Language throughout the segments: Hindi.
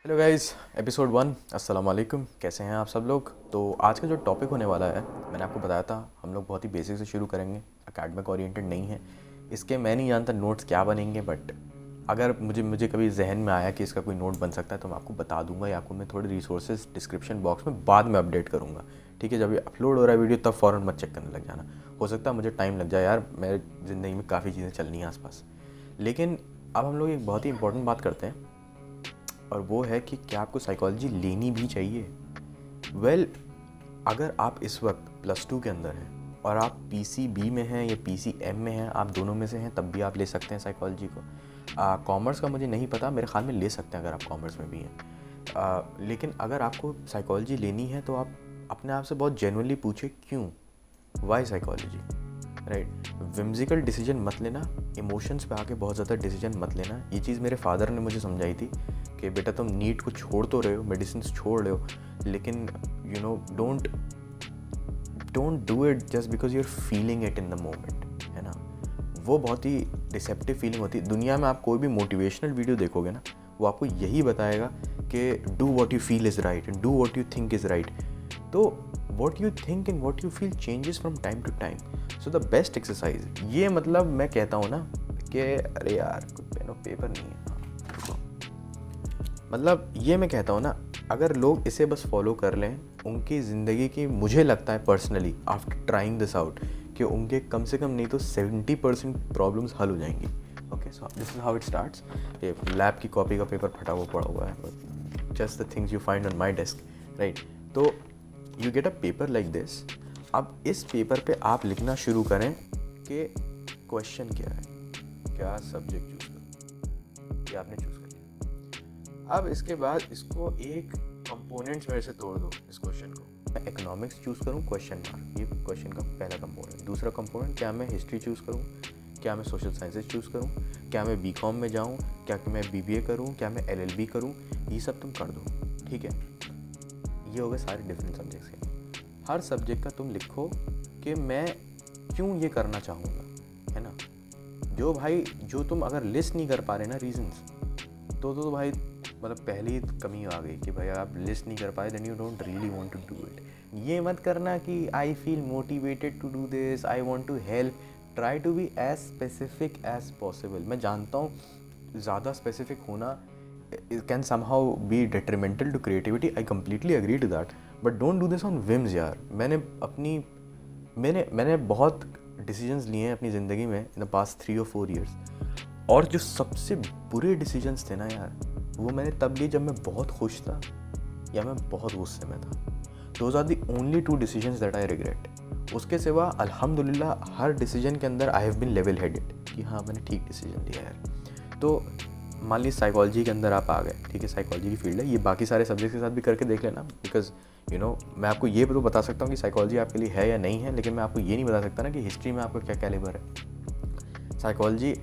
Hello guys, episode 1। अस्सलाम वालेकुम। कैसे हैं आप सब लोग। तो आज का जो टॉपिक होने वाला है, मैंने आपको बताया था हम लोग बहुत ही बेसिक से शुरू करेंगे, एकेडमिक ओरिएंटेड नहीं है। इसके मैं नहीं जानता नोट्स क्या बनेंगे, बट अगर मुझे कभी जहन में आया कि इसका कोई नोट बन सकता है तो मैं आपको बता दूंगा, या आपको मैं थोड़े रिसोर्सेज डिस्क्रिप्शन बॉक्स में बाद में अपडेट करूँगा। ठीक है, जब ये अपलोड हो रहा है वीडियो तब फ़ौरन मत चेक करने लग जाना। हो सकता है मुझे टाइम लग जाए यार, मेरे ज़िंदगी में काफ़ी चीज़ें चलनी हैं आसपास। लेकिन अब हम लोग एक बहुत ही इंपॉर्टेंट बात करते हैं, और वो है कि क्या आपको साइकोलॉजी लेनी भी चाहिए। वेल, अगर आप इस वक्त +2 के अंदर हैं और आप PCB में हैं या PCM में हैं, आप दोनों में से हैं, तब भी आप ले सकते हैं साइकोलॉजी को। कॉमर्स का मुझे नहीं पता, मेरे ख्याल में ले सकते हैं अगर आप कॉमर्स में भी हैं। लेकिन अगर आपको साइकोलॉजी लेनी है तो आप अपने आप से बहुत जेन्युइनली पूछे क्यों, why psychology, right. Whimsical decision मत लेना, इमोशंस पे आके बहुत ज़्यादा डिसीजन मत लेना। ये चीज़ मेरे फादर ने मुझे समझाई थी कि बेटा तुम नीट को छोड़ तो रहे हो, मेडिसिन छोड़ रहे हो, लेकिन don't do it just because you are feeling it in the moment, है ना। वो बहुत ही डिसेप्टिव फीलिंग होती है। दुनिया में आप कोई भी मोटिवेशनल वीडियो देखोगे ना, वो आपको यही बताएगा कि do what you feel is right and do what you think is right. तो what you think and what you feel changes from time to time. So the best exercise, ये मतलब मैं कहता हूँ ना कि अरे यार कोई पेन और पेपर नहीं है, मतलब ये मैं कहता हूँ ना, अगर लोग इसे बस फॉलो कर लें, उनकी ज़िंदगी की, मुझे लगता है personally after trying this out, कि उनके कम से कम नहीं तो 70% प्रॉब्लम्स हल हो जाएंगी। Okay, so this is how it starts. ये लैब की कॉपी का पेपर फटा हुआ पड़ा हुआ है, just the things you find on my desk, right. तो you get a paper like this. अब इस पेपर पे आप लिखना शुरू करें कि क्वेश्चन क्या है, क्या सब्जेक्ट चूज़ करूँ, ये आपने चूज़ कर लिया। अब इसके बाद इसको एक कंपोनेंट्स में से तोड़ दो इस क्वेश्चन को। मैं इकोनॉमिक्स चूज़ करूँ, क्वेश्चन मार्क, ये क्वेश्चन का पहला कंपोनेंट। दूसरा कंपोनेंट, क्या मैं हिस्ट्री चूज़ करूँ, क्या मैं सोशल साइंसेज चूज़ करूँ, क्या मैं BCom में जाऊँ, क्या मैं BBA करूँ, क्या मैं LLB करूँ, ये सब तुम कर दो। ठीक है, ये हो गए सारे डिफरेंट सब्जेक्ट्स के। हर सब्जेक्ट का तुम लिखो कि मैं क्यों ये करना चाहूँगा, है ना। जो तुम अगर लिस्ट नहीं कर पा रहे ना रीजंस, तो भाई मतलब पहली ही कमी आ गई कि भाई आप लिस्ट नहीं कर पाए, then you don't really want to do it. ये मत करना कि I feel motivated to do this, I want to help. Try to be as specific as possible. मैं जानता हूँ ज़्यादा स्पेसिफिक होना it can somehow be detrimental to creativity. I completely agree to that, but don't do this on whims यार। मैंने बहुत डिसीजंस लिए हैं अपनी ज़िंदगी में in the past 3 or 4 years, और जो सबसे बुरे डिसीजंस थे ना यार, वो मैंने तब लिए जब मैं बहुत खुश था या मैं बहुत गुस्से में था। Those are the only 2 decisions that I regret. उसके सिवा अल्हम्दुलिल्लाह हर डिसीजन के अंदर I have been level headed कि हाँ मैंने ठीक डिसीजन लिया यार। तो मान लीजिए साइकोलॉजी के अंदर आप आ गए, ठीक है, साइकोलॉजी की फील्ड है, ये बाकी सारे सब्जेक्ट के साथ भी करके देख लेना, बिकॉज मैं आपको ये तो बता सकता हूँ कि साइकोलॉजी आपके लिए है या नहीं है, लेकिन मैं आपको ये नहीं बता सकता ना कि हिस्ट्री में आपका क्या कैलिबर है। साइकोलॉजी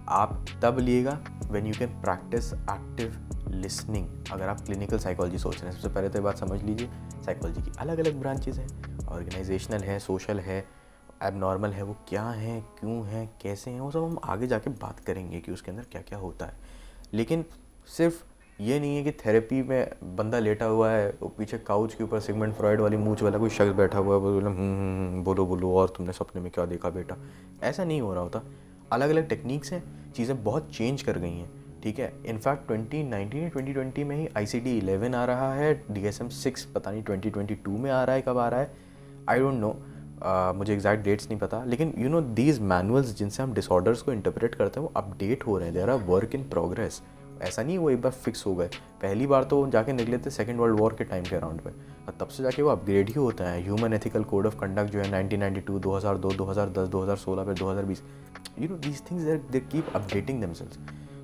आप तब लिएगा when you can practice active listening. अगर आप क्लिनिकल साइकोलॉजी सोच रहे हैं, सबसे पहले तो ये बात समझ लीजिए, साइकोलॉजी की अलग अलग ब्रांचेस हैं, ऑर्गेनाइजेशनल है, सोशल है, एबनॉर्मल है। वो क्या है, क्यों है, कैसे हैं, वो सब हम आगे जाके बात करेंगे कि उसके अंदर क्या क्या होता है। लेकिन सिर्फ ये नहीं है कि थेरेपी में बंदा लेटा हुआ है, वो पीछे काउच के ऊपर सिगमंड फ्रॉइड वाली मूंछ वाला कोई शख्स बैठा हुआ है, बोलो बोलो और तुमने सपने में क्या देखा बेटा, ऐसा नहीं हो रहा होता। अलग अलग टेक्निक्स हैं, चीज़ें बहुत चेंज कर गई हैं, ठीक है। इनफैक्ट 2019 या 2020 में ही ICD-11 आ रहा है, DSM-6 पता नहीं 2022 में आ रहा है, कब आ रहा है आई डोंट नो, मुझे एग्जैक्ट डेट्स नहीं पता। लेकिन दीज मैनुअल्स जिनसे हम डिसऑर्डर्स को इंटरप्रेट करते हैं वो अपडेट हो रहे हैं, there are work in progress. ऐसा नहीं वो एक बार फिक्स हो गए। पहली बार तो जाके निकले थे सेकेंड वर्ल्ड वॉर के टाइम के अराउंड पे, और तब से जाके वो अपग्रेड ही होता है। Human ethical code of conduct जो है 1992, 2002, 2010, 2016 पे 2020, these things they keep updating themselves.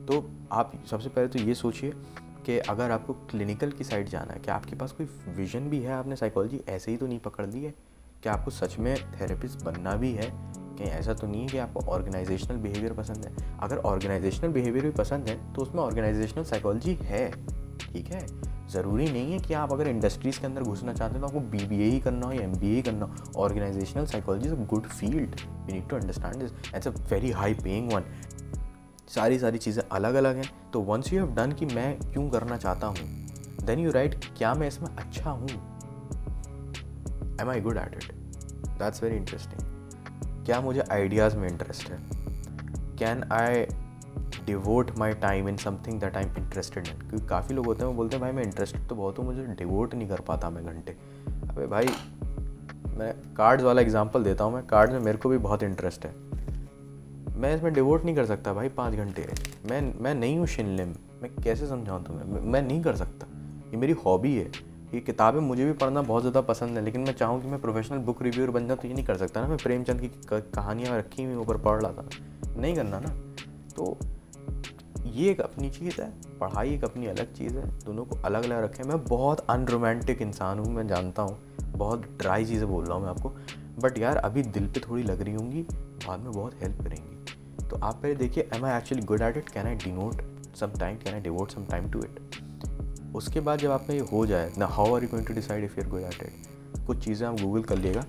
तो आप सबसे पहले तो ये सोचिए कि अगर आपको क्लिनिकल की साइड जाना है, क्या आपके पास कोई विजन भी है, आपने साइकोलॉजी ऐसे ही तो नहीं पकड़ ली है, क्या आपको सच में थेरेपिस्ट बनना भी है, कहीं ऐसा तो नहीं है कि आपको ऑर्गेनाइजेशनल बिहेवियर पसंद है। अगर ऑर्गेनाइजेशनल बिहेवियर भी पसंद है तो उसमें ऑर्गेनाइजेशनल साइकोलॉजी है, ठीक है। ज़रूरी नहीं है कि आप अगर इंडस्ट्रीज़ के अंदर घुसना चाहते हैं तो आपको BBA ही करना हो या MBA ही करना हो। Organisational psychology is a good field, you need to understand this, it's a very high paying one. सारी चीज़ें अलग अलग हैं। तो वंस यू हैव डन कि मैं क्यों करना चाहता हूँ, देन यू राइट क्या मैं इसमें अच्छा हूँ, am I good at it, that's very interesting. क्या मुझे आइडियाज़ में इंटरेस्ट है, can I devote my time in something that I am interested in. क्योंकि काफ़ी लोग होते हैं वो बोलते हैं भाई मैं इंटरेस्टेड तो बहुत हूँ, मुझे डिवोट नहीं कर पाता मैं घंटे। अबे भाई मैं कार्ड्स वाला एग्जांपल देता हूँ, मैं कार्ड्स में मेरे को भी बहुत इंटरेस्ट है, मैं इसमें डिवोट नहीं कर सकता भाई 5 घंटे। मैं नहीं हूँ शिनलिम, मैं कैसे समझाऊँ तुम्हें, मैं नहीं कर सकता, ये मेरी हॉबी है। ये किताबें मुझे भी पढ़ना बहुत ज़्यादा पसंद है, लेकिन मैं चाहूँ कि मैं प्रोफेशनल बुक रिव्यूअर बन जाऊँ तो ये नहीं कर सकता ना। मैं प्रेमचंद की कहानियाँ रखी हुई ऊपर पढ़ रहा था, नहीं करना ना। तो ये एक अपनी चीज़ है, पढ़ाई एक अपनी अलग चीज़ है, दोनों को अलग अलग रखें। मैं बहुत अनरोमांटिक इंसान हूँ, मैं जानता हूँ, बहुत ड्राई चीज़ें बोल रहा हूँ मैं आपको, बट यार अभी दिल पे थोड़ी लग रही होंगी, बाद में बहुत हेल्प करेंगी। तो आप पहले देखिए, am I actually good at it, can I denote some time, can I devote some time to it. उसके बाद जब आप में ये हो जाए ना, how are you going to decide if you are good at it. कुछ चीज़ें आप गूगल कर लिएगा,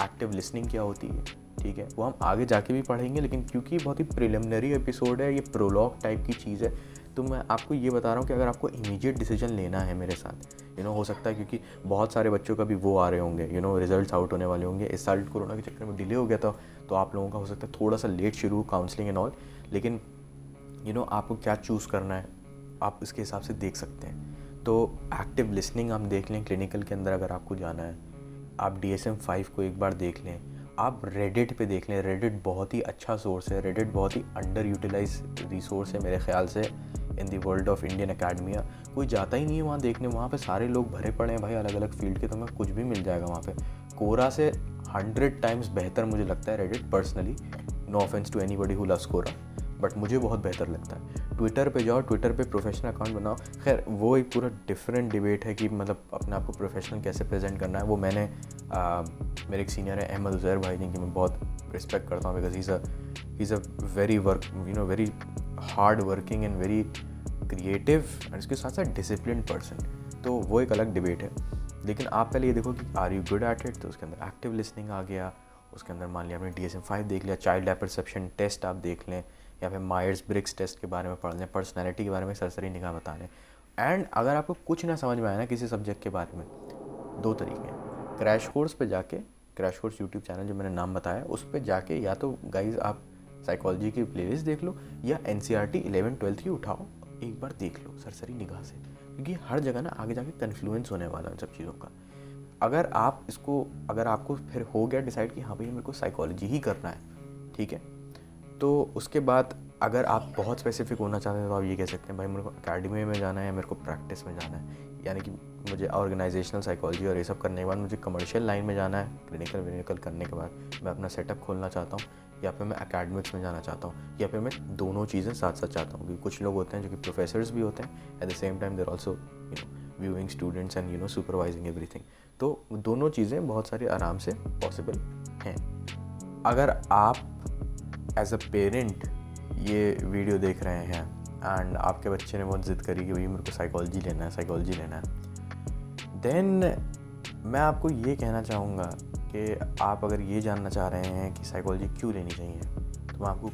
एक्टिव लिसनिंग क्या होती है, ठीक है, वो हम आगे जाके भी पढ़ेंगे, लेकिन क्योंकि बहुत ही प्रिलिमिनरी एपिसोड है, ये प्रोलॉग टाइप की चीज़ है, तो मैं आपको ये बता रहा हूँ कि अगर आपको इमीडिएट डिसीजन लेना है मेरे साथ, हो सकता है क्योंकि बहुत सारे बच्चों का भी वो आ रहे होंगे, रिजल्ट्स आउट होने वाले होंगे। इस साल कोरोना के चक्कर में डिले हो गया था, तो आप लोगों का हो सकता है थोड़ा सा लेट शुरू हो काउंसलिंग एंड ऑल, लेकिन आपको क्या चूज़ करना है आप इसके हिसाब से देख सकते हैं। तो एक्टिव लिसनिंग आप देख लें, क्लिनिकल के अंदर अगर आपको जाना है, आप DSM-5 को एक बार देख लें, आप रेडिट पे देख लें, रेडिट बहुत ही अच्छा सोर्स है, रेडिट बहुत ही अंडर यूटिलाइज रिसोर्स है मेरे ख्याल से in the world of Indian academia. कोई जाता ही नहीं है वहाँ देखने, वहाँ पे सारे लोग भरे पड़े हैं भाई अलग अलग फील्ड के, तो मैं कुछ भी मिल जाएगा वहाँ पे। कोरा से 100 टाइम्स बेहतर मुझे लगता है Reddit personally, no offence to anybody who loves Quora, but मुझे बहुत बेहतर लगता है। ट्विटर पे जाओ, ट्विटर पे प्रोफेशनल अकाउंट बनाओ, खैर वो एक पूरा डिफरेंट डिबेट है कि मतलब अपने आप को प्रोफेशनल कैसे प्रेजेंट करना है। वो मैंने मेरे एक सीनियर है अहमद उज़ैर भाई, जिनकी मैं बहुत रिस्पेक्ट करता हूँ, because he is a very very hard working and very creative and इसके साथ साथ डिसिप्लिन पर्सन, तो वो एक अलग डिबेट है। लेकिन आप पहले ये देखो कि are you good at it, तो उसके अंदर एक्टिव लिसनिंग आ गया, उसके अंदर मान लिया आपने DSM-5 देख लिया, चाइल्ड परसेप्शन टेस्ट आप देख लें, या फिर मायर्स ब्रिग्स टेस्ट के बारे में पढ़ लें, पर्सनैलिटी के बारे में सरसरी निगाह बता लें। एंड अगर आपको कुछ ना समझ में आए ना किसी सब्जेक्ट के बारे में, 2 तरीके हैं, क्रैश कोर्स पे जाके, क्रैश कोर्स यूट्यूब चैनल जो मैंने नाम बताया उस पर जाके, या तो गाइज आप साइकोलॉजी की प्लेलिस्ट देख लो, या NCERT 11th-12th की उठाओ, एक बार देख लो सरसरी निगाह से, क्योंकि हर जगह ना आगे जाके कन्फ्लुएंस होने वाला है इन सब चीज़ों का। अगर आपको फिर हो गया डिसाइड कि हाँ भाई मेरे को साइकोलॉजी ही करना है, ठीक है, तो उसके बाद अगर आप बहुत स्पेसिफिक होना चाहते हैं तो आप ये कह सकते हैं भाई मेरे को एकेडमी में जाना है या मेरे को प्रैक्टिस में जाना है, यानी कि मुझे ऑर्गेनाइजेशनल साइकोलॉजी और ये सब करने के बाद मुझे कमर्शियल लाइन में जाना है, क्लिनिकल करने के बाद मैं अपना सेटअप खोलना चाहता हूँ, या फिर मैं एकेडमिक्स में जाना चाहता हूँ, या फिर मैं दोनों चीज़ें साथ साथ चाहता हूँ। क्योंकि कुछ लोग होते हैं जो कि प्रोफेसर्स भी होते हैं, at the same time there also viewing students and supervising everything. तो दोनों चीज़ें बहुत सारी आराम से पॉसिबल हैं। अगर आप एज अ पेरेंट ये वीडियो देख रहे हैं एंड आपके बच्चे ने बहुत ज़िद करी कि भाई मेरे को साइकोलॉजी लेना है, देन मैं आपको ये कहना चाहूँगा कि आप अगर ये जानना चाह रहे हैं कि साइकोलॉजी क्यों लेनी चाहिए, तो मैं आपको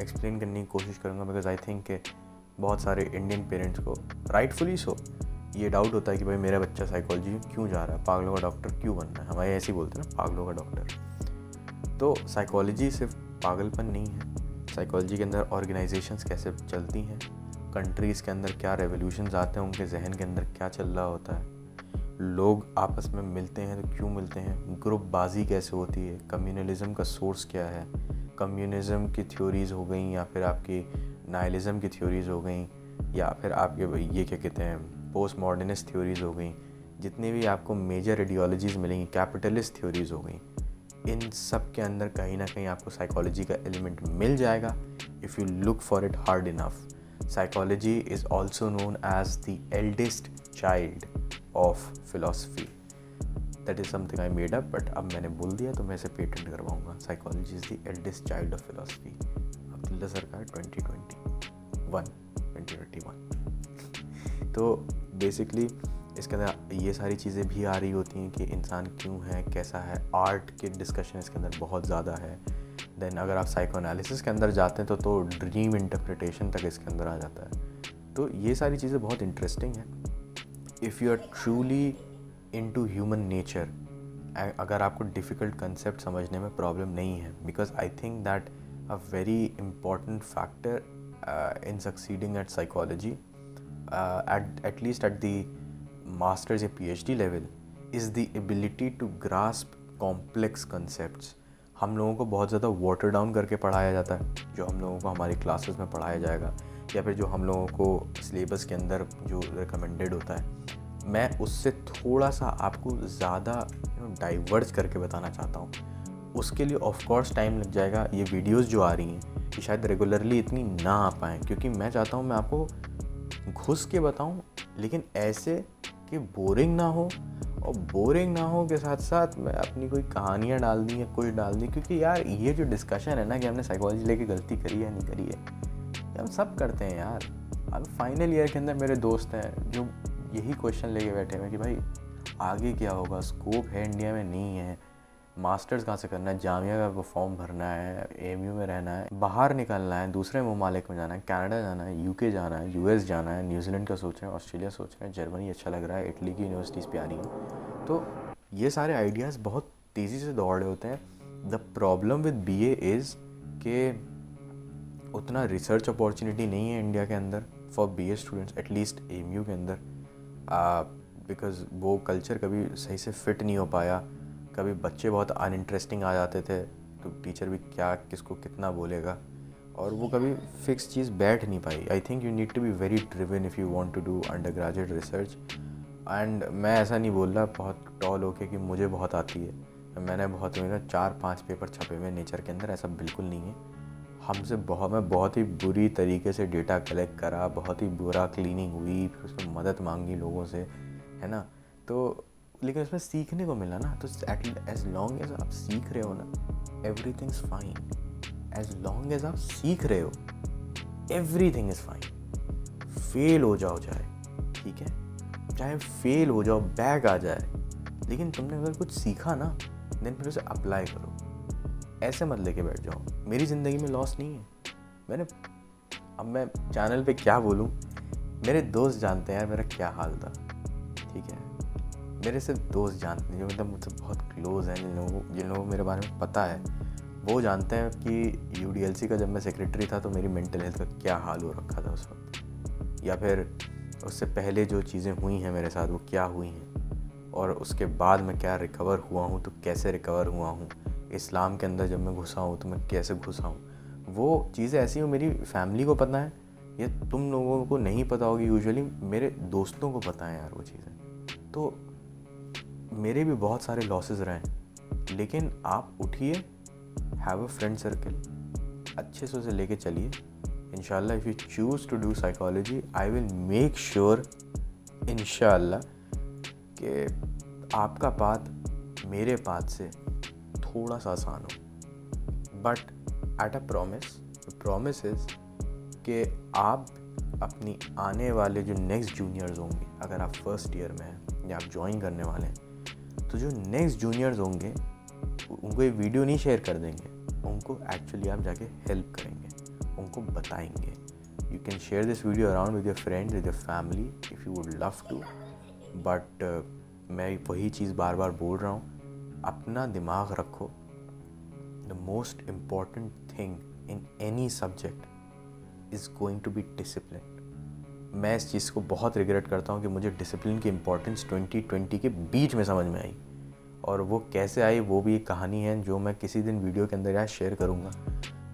एक्सप्लेन करने की कोशिश करूँगा, बिकॉज आई थिंक कि बहुत सारे इंडियन पेरेंट्स को राइटफुली सो ये डाउट होता है कि भाई मेरा बच्चा साइकोलॉजी में क्यों जा रहा है, पागलों का डॉक्टर क्यों बनना है, हमारे ऐसे ही बोलते हैं ना, पागलों का डॉक्टर। तो साइकोलॉजी सिर्फ पागलपन नहीं है, साइकोलॉजी के अंदर ऑर्गेनाइजेशंस कैसे चलती हैं, कंट्रीज़ के अंदर क्या रेवोल्यूशंस आते हैं, उनके जहन के अंदर क्या चल रहा होता है, लोग आपस में मिलते हैं तो क्यों मिलते हैं, ग्रुप बाजी कैसे होती है, कम्युनलिज्म का सोर्स क्या है, कम्युनिज़म की थ्योरीज़ हो गई, या फिर आपकी नाइलिज़म की थ्योरीज़ हो गई, या फिर आपके ये क्या कहते हैं पोस्ट मॉडर्निस्ट थ्योरीज़ हो गई, जितनी भी आपको मेजर आइडियोलॉजीज़ मिलेंगी, कैपिटलिस्ट थ्योरीज़ हो गई, इन सब के अंदर कहीं ना कहीं आपको साइकोलॉजी का एलिमेंट मिल जाएगा if you look for it hard enough. Psychology is also known as the eldest child of philosophy. That is something I made up, but अब मैंने बोल दिया तो मैं इसे पेटेंट करवाऊँगा। Psychology is the eldest child of philosophy. Abdullah Sarkar 2021। तो बेसिकली इसके अंदर ये सारी चीज़ें भी आ रही होती हैं कि इंसान क्यों है, कैसा है, आर्ट के डिस्कशन इसके अंदर बहुत ज़्यादा है। देन अगर आप साइकोएनालिसिस के अंदर जाते हैं तो ड्रीम इंटरप्रिटेशन तक इसके अंदर आ जाता है। तो ये सारी चीज़ें बहुत इंटरेस्टिंग हैं। If you are truly into human nature, अगर आपको डिफ़िकल्ट कंसेप्ट समझने में प्रॉब्लम नहीं है, because I think that a very important factor in succeeding at psychology at least at the master's या PhD level is the ability to grasp complex concepts. हम लोगों को बहुत ज़्यादा वाटर डाउन करके पढ़ाया जाता है, जो हम लोगों को हमारी क्लासेस में पढ़ाया जाएगा या फिर जो हम लोगों को सिलेबस के अंदर जो रिकमेंडेड होता है, मैं उससे थोड़ा सा आपको ज़्यादा डाइवर्ज करके बताना चाहता हूँ. उसके लिए ऑफ कोर्स टाइम लग जाएगा. ये वीडियोस जो आ रही हैं ये शायद रेगुलरली इतनी ना आ पाएँ, क्योंकि मैं चाहता हूँ मैं आपको घुस के बताऊं, लेकिन ऐसे कि बोरिंग ना हो, और बोरिंग ना हो के साथ साथ मैं अपनी कोई कहानियाँ डाल दी या कोई डाल दी. क्योंकि यार ये जो डिस्कशन है ना कि हमने साइकोलॉजी लेके गलती करी है नहीं करी है, ये हम सब करते हैं यार. अब फाइनल ईयर के अंदर मेरे दोस्त हैं जो यही क्वेश्चन लेके बैठे हुए कि भाई आगे क्या होगा, स्कोप है इंडिया में नहीं है, मास्टर्स कहाँ से करना है, जामिया का फॉर्म भरना है, AMU में रहना है, बाहर निकलना है, दूसरे ममालिक में जाना है, कनाडा जाना है, UK जाना है, US जाना है, न्यूजीलैंड का सोच रहे हैं, ऑस्ट्रेलिया सोच रहे हैं, जर्मनी अच्छा लग रहा है, इटली की यूनिवर्सिटीज़ पे आ रही हैं. तो ये सारे आइडियाज़ बहुत तेज़ी से दौड़ रहे होते हैं. The problem with BA is के उतना रिसर्च अपॉर्चुनिटी नहीं है इंडिया के अंदर for BA students, at least AMU के अंदर, बिकॉज वो कल्चर कभी सही से फिट नहीं हो पाया. कभी बच्चे बहुत अनइंटरेस्टिंग आ जाते थे तो टीचर भी क्या किसको कितना बोलेगा, और वो कभी फिक्स चीज़ बैठ नहीं पाई. I think you need to be very driven if you want to do undergraduate research. And मैं ऐसा नहीं बोल रहा बहुत टॉल होके कि मुझे बहुत आती है. मैंने बहुत 4-5 पेपर छपे हुए नेचर के अंदर, ऐसा बिल्कुल नहीं है. मैं बहुत ही बुरी तरीके से डेटा कलेक्ट करा, बहुत ही बुरा क्लीनिंग हुई, फिर उसमें मदद मांगी लोगों से, है ना. तो लेकिन उसमें सीखने को मिला ना. तो एज लॉन्ग एज आप सीख रहे हो ना, everything is fine. As long as आप सीख रहे हो, एवरीथिंग इज़ फाइन. फेल हो जाओ चाहे, ठीक है, चाहे फेल हो जाओ, बैक आ जाए, लेकिन तुमने अगर कुछ सीखा ना, देन फिर उसे अप्लाई करो. ऐसे मत लेके बैठ जाओ. मेरी ज़िंदगी में लॉस नहीं है. अब मैं चैनल पे क्या बोलूँ, मेरे दोस्त जानते हैं यार मेरा क्या हाल था, ठीक है. मेरे सिर्फ दोस्त जानते हैं जो मतलब मुझसे बहुत क्लोज़ हैं, जिन लोगों को मेरे बारे में पता है, वो जानते हैं कि UDLC का जब मैं सेक्रेटरी था तो मेरी मेंटल हेल्थ का क्या हाल हो रखा था उस वक्त, या फिर उससे पहले जो चीज़ें हुई हैं मेरे साथ वो क्या हुई हैं, और उसके बाद मैं क्या रिकवर हुआ हूँ तो कैसे रिकवर हुआ हूँ. इस्लाम के अंदर जब मैं घुसा हूँ तो मैं कैसे घुसा हूँ. वो चीज़ें ऐसी हो मेरी फैमिली को पता है, या तुम लोगों को नहीं पता होगी, यूजुअली मेरे दोस्तों को पता है यार वो चीज़ें. तो मेरे भी बहुत सारे लॉसेस रहे हैं, लेकिन आप उठिए, हैव अ फ्रेंड सर्कल, अच्छे से उसे लेके चलिए. इंशाल्लाह if you choose to do psychology, I will make sure इंशाल्लाह कि आपका पाथ मेरे पाथ से थोड़ा सा आसान हो. But at a promise is कि आप अपनी आने वाले जो नेक्स्ट जूनियर्स होंगे, अगर आप फर्स्ट ईयर में हैं या आप ज्वाइन करने वाले हैं, तो जो नेक्स्ट जूनियर्स होंगे उनको ये वीडियो नहीं शेयर कर देंगे, उनको एक्चुअली आप जाके हेल्प करेंगे, उनको बताएंगे. You can share this video around with your friends, with your family if you would love to. But मैं वही चीज़ बार बार बोल रहा हूँ, अपना दिमाग रखो. The most important thing in any subject is going to be discipline. मैं इस चीज़ को बहुत रिग्रेट करता हूँ कि मुझे डिसिप्लिन की इम्पोर्टेंस 2020 के बीच में समझ में आई, और वो कैसे आई वो भी एक कहानी है जो मैं किसी दिन वीडियो के अंदर यार शेयर करूँगा.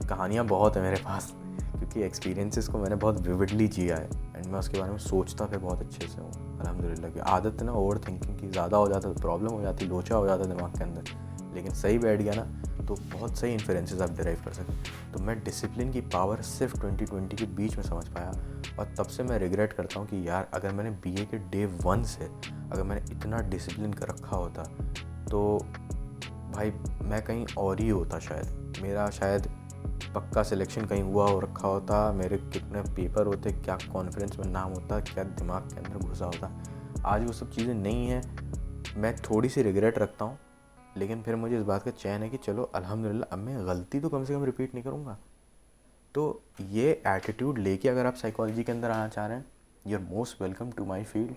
कहानियाँ बहुत है मेरे पास, क्योंकि एक्सपीरियंसेस को मैंने बहुत विविडली जिया है, एंड मैं उसके बारे में सोचता फिर बहुत अच्छे से हूँ अल्हम्दुलिल्लाह. की आदत है ना ओवर थिंकिंग की, ज़्यादा हो जाता तो प्रॉब्लम हो जाती, लोचा हो जाता दिमाग के अंदर, लेकिन सही बैठ गया ना तो बहुत सही इन्फ्रेंसेस आप डिराइव कर सकते. तो मैं डिसिप्लिन की पावर सिर्फ 2020 के बीच में समझ पाया, और तब से मैं रिग्रेट करता हूँ कि यार अगर मैंने BA के डे 1 से अगर मैंने इतना डिसिप्लिन कर रखा होता तो भाई मैं कहीं और ही होता. मेरा शायद पक्का सिलेक्शन कहीं हुआ हो रखा होता, मेरे कितने पेपर होते, क्या कॉन्फ्रेंस में नाम होता, क्या दिमाग के अंदर घुसा होता. आज वो सब चीज़ें नहीं हैं. मैं थोड़ी सी रिग्रेट रखता हूँ, लेकिन फिर मुझे इस बात का चैन है कि चलो अल्हम्दुलिल्लाह अब मैं गलती तो कम से कम रिपीट नहीं करूँगा. तो ये एटीट्यूड लेके अगर आप साइकोलॉजी के अंदर आना चाह रहे हैं, you are most welcome to my field.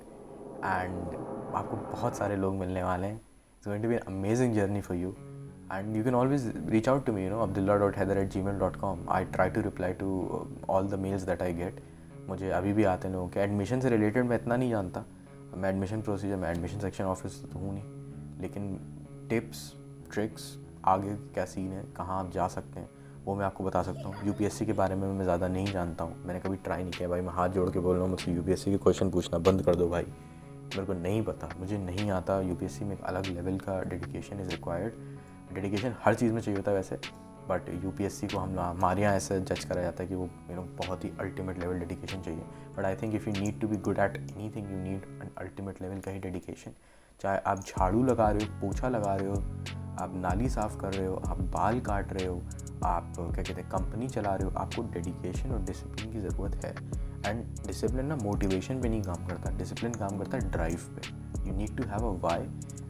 And आपको बहुत सारे लोग मिलने वाले हैं. It's going to be an amazing journey for you. And you can always reach out to me, abdullah.haider@gmail.com. I try to reply to all the mails that I get. मुझे अभी भी आते हैं लोगों के. एडमिशन से रिलेटेड मैं इतना नहीं जानता. मैं एडमिशन प्रोसीजर में एडमिशन सेक्शन ऑफिस तो हूँ नहीं, लेकिन टिप्स ट्रिक्स आगे क्या सीन है, कहाँ आप जा सकते हैं, वो मैं आपको बता सकता हूँ. यूपीएससी के बारे में मैं ज़्यादा नहीं जानता हूँ. मैंने कभी ट्राई नहीं किया भाई. मैं हाथ जोड़ के बोल रहा हूँ, मुझसे यूपीएससी के क्वेश्चन पूछना बंद कर दो भाई. मेरे को नहीं पता, मुझे नहीं आता. यूपीएससी में एक अलग लेवल का डेडिकेशन इज़ रिक्वायर्ड. डेडिकेशन हर चीज़ में चाहिए होता है वैसे, बट यूपीएससी को हमारे यहाँ ऐसे जज करा जाता है कि वो बहुत ही अल्टीमेट लेवल डेडिकेशन चाहिए. But I think if you need to be good at anything, you need an ultimate level का ही डेडिकेशन. चाहे आप झाड़ू लगा रहे हो, पोछा लगा रहे हो, आप नाली साफ़ कर रहे हो, आप बाल काट रहे हो, आप क्या कहते हैं कंपनी चला रहे हो, आपको डेडिकेशन और डिसिप्लिन की ज़रूरत है. एंड डिसिप्लिन ना मोटिवेशन पे नहीं काम करता, डिसिप्लिन काम करता है ड्राइव पे. You need to have a why.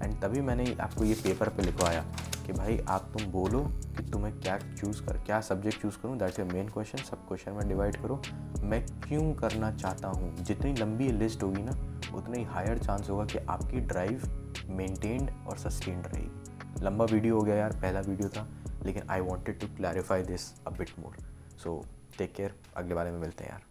And तभी मैंने आपको ये पेपर पे लिखवाया कि भाई आप तुम बोलो कि तुम्हें क्या सब्जेक्ट चूज़ करूँ. That's your main question. सब क्वेश्चन में डिवाइड करो. मैं क्यों करना चाहता हूँ. जितनी लंबी लिस्ट होगी ना, उतना ही हायर चांस होगा कि आपकी ड्राइव मेंटेन्ड और सस्टेन्ड रहेगी. लंबा वीडियो हो गया यार, पहला वीडियो था, लेकिन I wanted to clarify this a bit more. So take care. अगले बारे में मिलते हैं यार.